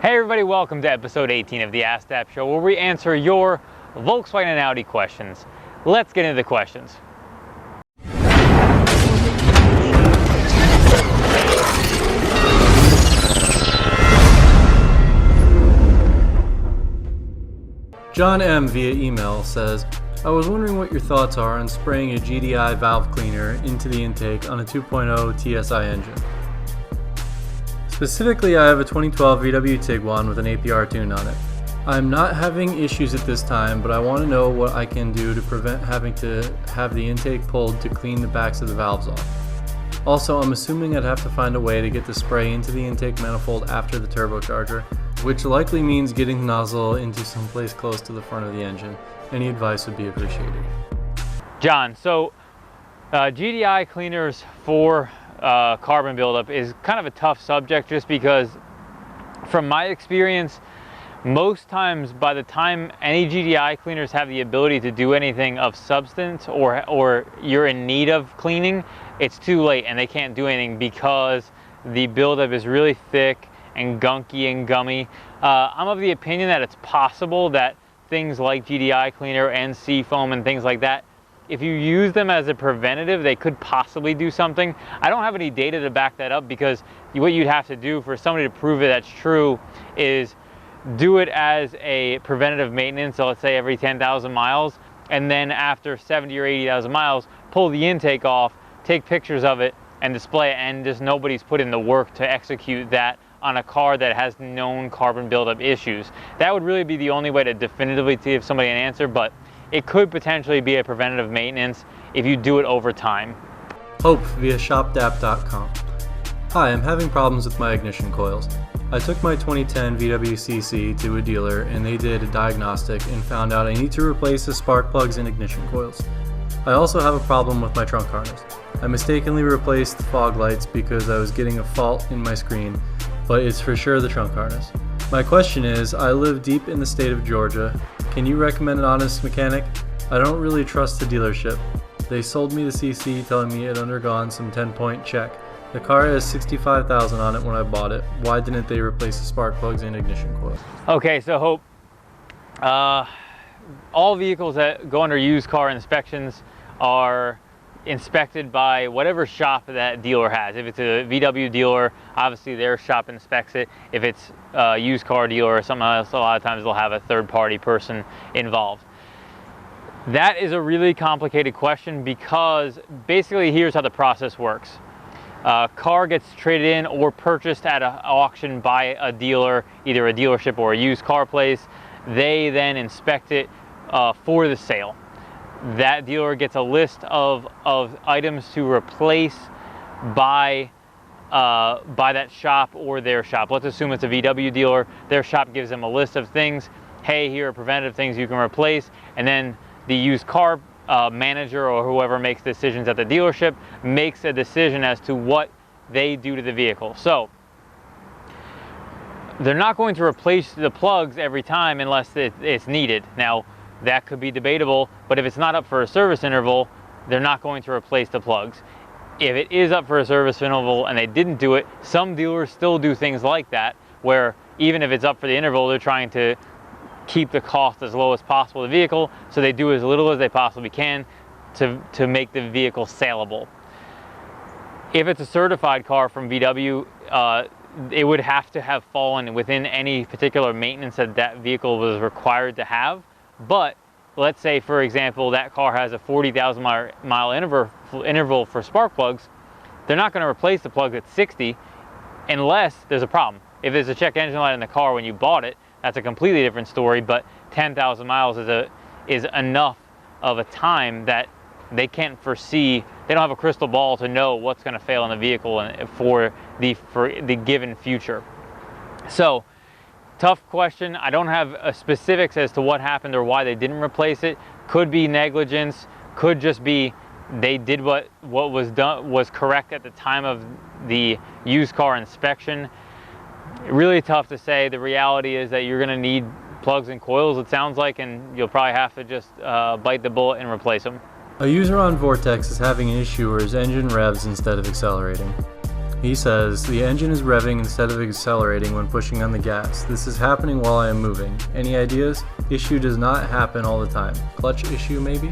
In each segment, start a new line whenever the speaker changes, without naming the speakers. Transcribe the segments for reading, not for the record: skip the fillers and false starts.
Hey everybody, welcome to episode 18 of the AskDAP show, where we answer your Volkswagen and Audi questions. Let's get into the questions.
John M. via email says, I was wondering what your thoughts are on spraying a GDI valve cleaner into the intake on a 2.0 TSI engine. Specifically, I have a 2012 VW Tiguan with an APR tune on it. I'm not having issues at this time, but I want to know what I can do to prevent having to have the intake pulled to clean the backs of the valves off. Also, I'm assuming I'd have to find a way to get the spray into the intake manifold after the turbocharger, which likely means getting the nozzle into some place close to the front of the engine. Any advice would be appreciated.
John, so GDI cleaners for carbon buildup is kind of a tough subject, just because from my experience, most times by the time any GDI cleaners have the ability to do anything of substance or you're in need of cleaning, it's too late and they can't do anything because the buildup is really thick and gunky and gummy. I'm of the opinion that it's possible that things like GDI cleaner, NC foam and things like that, if you use them as a preventative, they could possibly do something. I don't have any data to back that up, because what you'd have to do for somebody to prove it that's true is do it as a preventative maintenance, so let's say every 10,000 miles, and then after 70 or 80,000 miles, pull the intake off, take pictures of it, and display it, and just nobody's put in the work to execute that on a car that has known carbon buildup issues. That would really be the only way to definitively give somebody an answer, but it could potentially be a preventative maintenance if you do it over time.
Hope via shopdap.com. Hi, I'm having problems with my ignition coils. I took my 2010 VW CC to a dealer and they did a diagnostic and found out I need to replace the spark plugs and ignition coils. I also have a problem with my trunk harness. I mistakenly replaced the fog lights because I was getting a fault in my screen, but it's for sure the trunk harness. My question is, I live deep in the state of Georgia. Can you recommend an honest mechanic? I don't really trust the dealership. They sold me the CC telling me it had undergone some 10-point check. The car has 65,000 on it when I bought it. Why didn't they replace the spark plugs and ignition coils?
Okay, so Hope, all vehicles that go under used car inspections are inspected by whatever shop that dealer has. If it's a VW dealer, obviously their shop inspects it. If it's a used car dealer or something else, a lot of times they'll have a third-party person involved. That is a really complicated question, because basically here's how the process works. A car gets traded in or purchased at an auction by a dealer, either a dealership or a used car place. They then inspect it for the sale. That dealer gets a list of items to replace by that shop or their shop. Let's assume it's a VW dealer. Their shop gives them a list of things. Hey, here are preventative things you can replace. And then the used car manager or whoever makes decisions at the dealership makes a decision as to what they do to the vehicle. So they're not going to replace the plugs every time unless it's needed. Now, that could be debatable, but if it's not up for a service interval, they're not going to replace the plugs. If it is up for a service interval and they didn't do it, some dealers still do things like that, where even if it's up for the interval, they're trying to keep the cost as low as possible of the vehicle, so they do as little as they possibly can to make the vehicle saleable. If it's a certified car from VW, it would have to have fallen within any particular maintenance that vehicle was required to have. But let's say, for example, that car has a 40,000 mile interval for spark plugs. They're not going to replace the plugs at 60 unless there's a problem. If there's a check engine light in the car when you bought it, that's a completely different story, but 10,000 miles is enough of a time that they can't foresee. They don't have a crystal ball to know what's going to fail in the vehicle for the given future. So, tough question. I don't have specifics as to what happened or why they didn't replace it. Could be negligence, could just be they did what was done was correct at the time of the used car inspection. Really tough to say. The reality is that you're going to need plugs and coils, it sounds like, and you'll probably have to just bite the bullet and replace them.
A user on Vortex is having an issue where his engine revs instead of accelerating. He says, the engine is revving instead of accelerating when pushing on the gas. This is happening while I am moving. Any ideas? Issue does not happen all the time. Clutch issue maybe?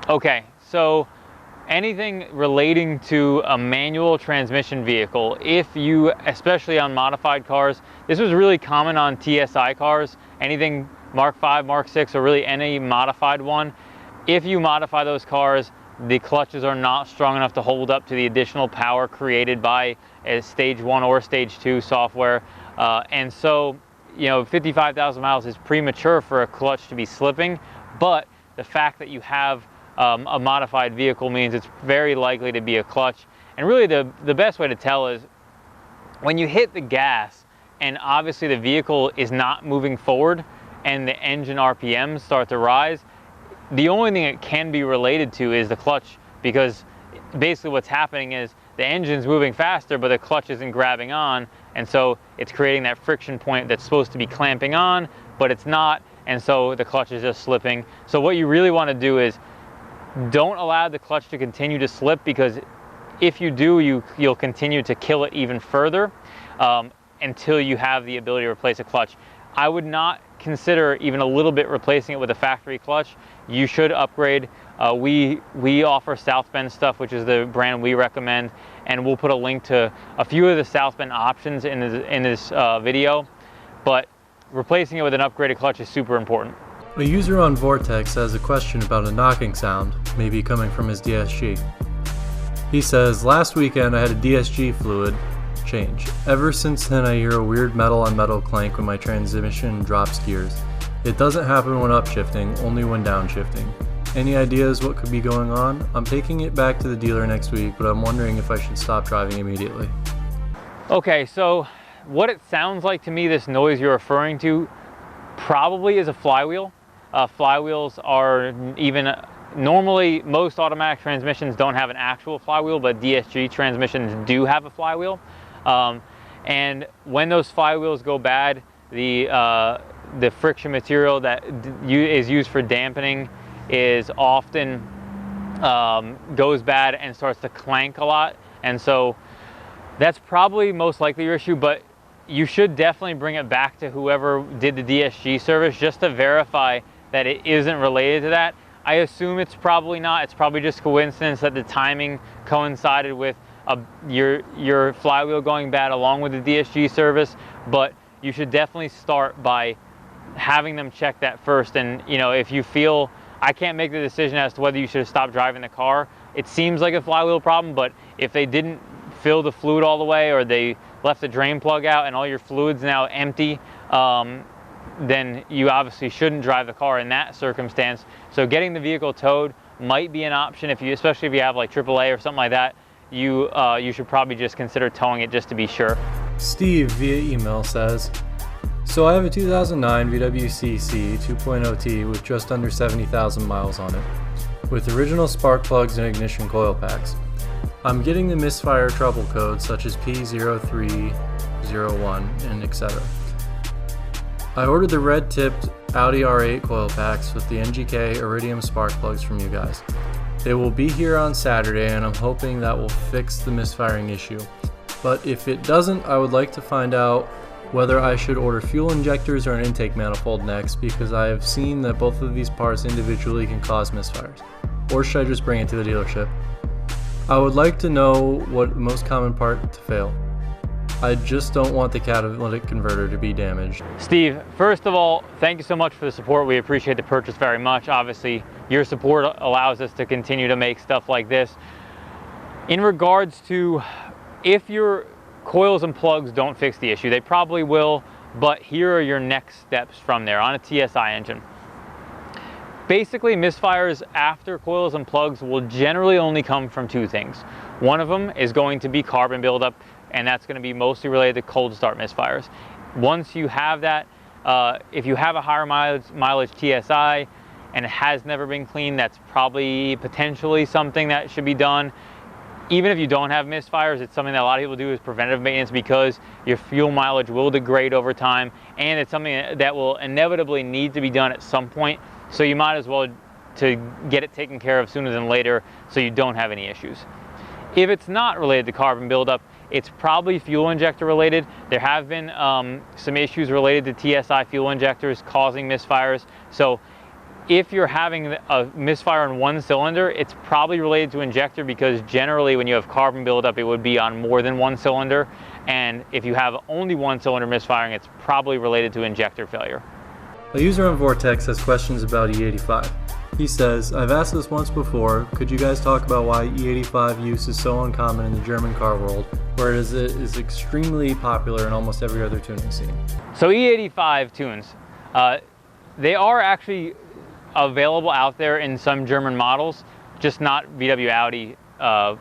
Okay, so anything relating to a manual transmission vehicle, if you, especially on modified cars, this was really common on TSI cars, anything Mark 5, Mark 6, or really any modified one. If you modify those cars, the clutches are not strong enough to hold up to the additional power created by a stage 1 or stage 2 software. And so, you know, 55,000 miles is premature for a clutch to be slipping, but the fact that you have a modified vehicle means it's very likely to be a clutch. And really the best way to tell is when you hit the gas and obviously the vehicle is not moving forward and the engine RPMs start to rise, the only thing it can be related to is the clutch, because basically what's happening is the engine's moving faster, but the clutch isn't grabbing on, and so it's creating that friction point that's supposed to be clamping on, but it's not, and so the clutch is just slipping. So what you really want to do is don't allow the clutch to continue to slip, because if you do, you'll continue to kill it even further until you have the ability to replace a clutch. I would not consider even a little bit replacing it with a factory clutch. You should upgrade. We offer South Bend stuff, which is the brand we recommend, and we'll put a link to a few of the South Bend options in this video, but replacing it with an upgraded clutch is super important.
A user on Vortex has a question about a knocking sound, maybe coming from his DSG. He says, last weekend I had a DSG fluid change. Ever since then I hear a weird metal on metal clank when my transmission drops gears. It doesn't happen when upshifting, only when downshifting. Any ideas what could be going on? I'm taking it back to the dealer next week, but I'm wondering if I should stop driving immediately. Okay,
so what it sounds like to me, this noise you're referring to, probably is a flywheel. Flywheels are normally most automatic transmissions don't have an actual flywheel, but DSG transmissions do have a flywheel. And when those flywheels go bad, the friction material that is used for dampening is often goes bad and starts to clank a lot. And so that's probably most likely your issue, but you should definitely bring it back to whoever did the DSG service just to verify that it isn't related to that. I assume it's probably not. It's probably just coincidence that the timing coincided with your flywheel going bad along with the DSG service, but you should definitely start by having them check that first. And you know, if you feel, I can't make the decision as to whether you should have stopped driving the car. It seems like a flywheel problem, but if they didn't fill the fluid all the way, or they left the drain plug out and all your fluid's now empty, then you obviously shouldn't drive the car in that circumstance. So getting the vehicle towed might be an option, especially if you have like AAA or something like that. You should probably just consider towing it just to be sure.
Steve via email says, so I have a 2009 VW CC 2.0T with just under 70,000 miles on it, with original spark plugs and ignition coil packs. I'm getting the misfire trouble codes such as P0301 and etc. I ordered the red tipped Audi R8 coil packs with the NGK Iridium spark plugs from you guys. They will be here on Saturday, and I'm hoping that will fix the misfiring issue. But if it doesn't, I would like to find out whether I should order fuel injectors or an intake manifold next, because I have seen that both of these parts individually can cause misfires. Or should I just bring it to the dealership? I would like to know what the most common part to fail. I just don't want the catalytic converter to be damaged.
Steve, first of all, thank you so much for the support. We appreciate the purchase very much. Obviously, your support allows us to continue to make stuff like this. In regards to if your coils and plugs don't fix the issue, they probably will, but here are your next steps from there on a TSI engine. Basically, misfires after coils and plugs will generally only come from two things. One of them is going to be carbon buildup, and that's going to be mostly related to cold start misfires. Once you have that, if you have a higher mileage TSI and it has never been cleaned, that's probably potentially something that should be done. Even if you don't have misfires, it's something that a lot of people do as preventive maintenance, because your fuel mileage will degrade over time, and it's something that will inevitably need to be done at some point. So you might as well to get it taken care of sooner than later so you don't have any issues. If it's not related to carbon buildup, it's probably fuel injector related. There have been some issues related to TSI fuel injectors causing misfires. So if you're having a misfire on one cylinder, it's probably related to injector, because generally when you have carbon buildup, it would be on more than one cylinder. And if you have only one cylinder misfiring, it's probably related to injector failure.
A user on Vortex has questions about E85. He says, I've asked this once before, could you guys talk about why E85 use is so uncommon in the German car world, whereas it is extremely popular in almost every other tuning scene?
So E85 tunes, they are actually available out there in some German models, just not VW Audi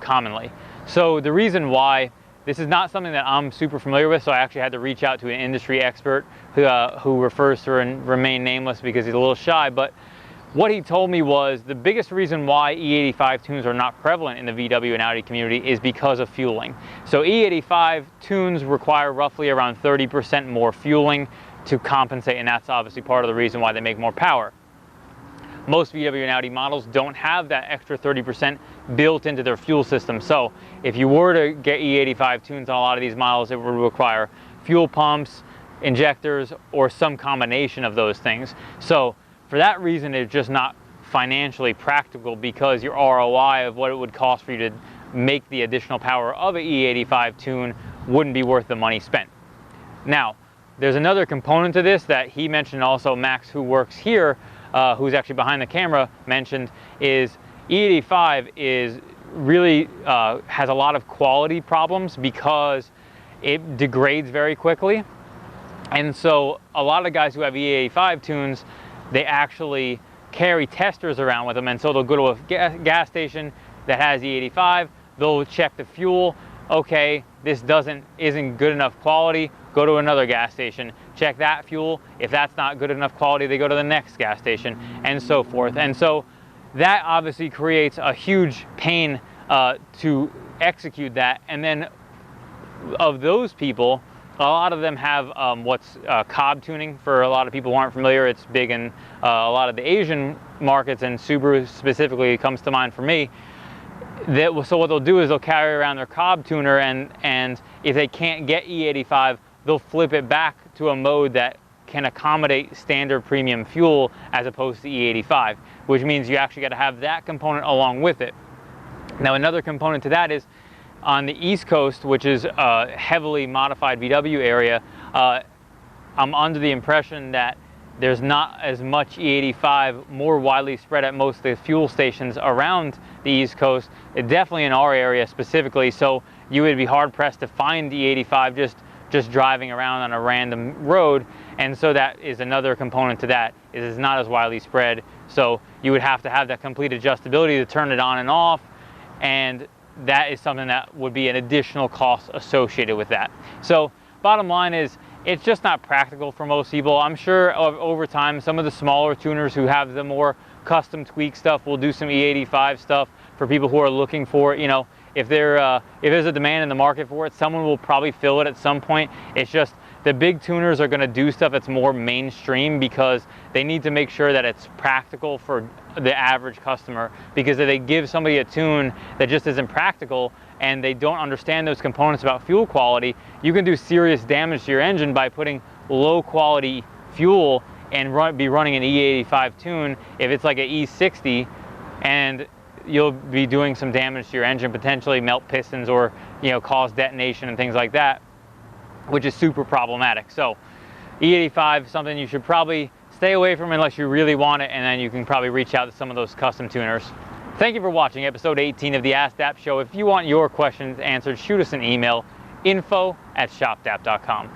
commonly. So the reason why, this is not something that I'm super familiar with, so I actually had to reach out to an industry expert who refers to remain nameless because he's a little shy, but what he told me was the biggest reason why E85 tunes are not prevalent in the VW and Audi community is because of fueling. So E85 tunes require roughly around 30% more fueling to compensate, and that's obviously part of the reason why they make more power. Most VW and Audi models don't have that extra 30% built into their fuel system. So if you were to get E85 tunes on a lot of these models, it would require fuel pumps, injectors, or some combination of those things. So for that reason, it's just not financially practical, because your ROI of what it would cost for you to make the additional power of an E85 tune wouldn't be worth the money spent. Now, there's another component to this that he mentioned also, Max, who works here, who's actually behind the camera, mentioned, is E85 is really has a lot of quality problems because it degrades very quickly. And so a lot of guys who have E85 tunes, they actually carry testers around with them, and so they'll go to a gas station that has E85, they'll check the fuel, okay, this isn't good enough quality, go to another gas station, check that fuel, if that's not good enough quality, they go to the next gas station, and so forth. And so that obviously creates a huge pain to execute that. And then of those people, a lot of them have what's cob tuning. For a lot of people who aren't familiar, it's big in a lot of the Asian markets, and Subaru specifically comes to mind for me. So what they'll do is they'll carry around their cob tuner, and if they can't get E85, they'll flip it back to a mode that can accommodate standard premium fuel as opposed to E85, which means you actually got to have that component along with it. Now, another component to that is, on the East Coast, which is a heavily modified VW area, I'm under the impression that there's not as much E85 more widely spread at most of the fuel stations around the East Coast, definitely in our area specifically, so you would be hard-pressed to find E85 just driving around on a random road. And so that is another component to that, is it's not as widely spread, so you would have to have that complete adjustability to turn it on and off, and that is something that would be an additional cost associated with that. So bottom line is, it's just not practical for most people. I'm sure over time, some of the smaller tuners who have the more custom tweak stuff will do some E85 stuff for people who are looking for it. You know, if there's a demand in the market for it, someone will probably fill it at some point. It's just the big tuners are going to do stuff that's more mainstream, because they need to make sure that it's practical for the average customer, because if they give somebody a tune that just isn't practical and they don't understand those components about fuel quality, you can do serious damage to your engine by putting low quality fuel and be running an E85 tune if it's like an E60, and you'll be doing some damage to your engine, potentially melt pistons, or cause detonation and things like that, which is super problematic. So E85 is something you should probably stay away from unless you really want it, and then you can probably reach out to some of those custom tuners. Thank you for watching episode 18 of the AskDAP show. If you want your questions answered, shoot us an email, info@shopdap.com.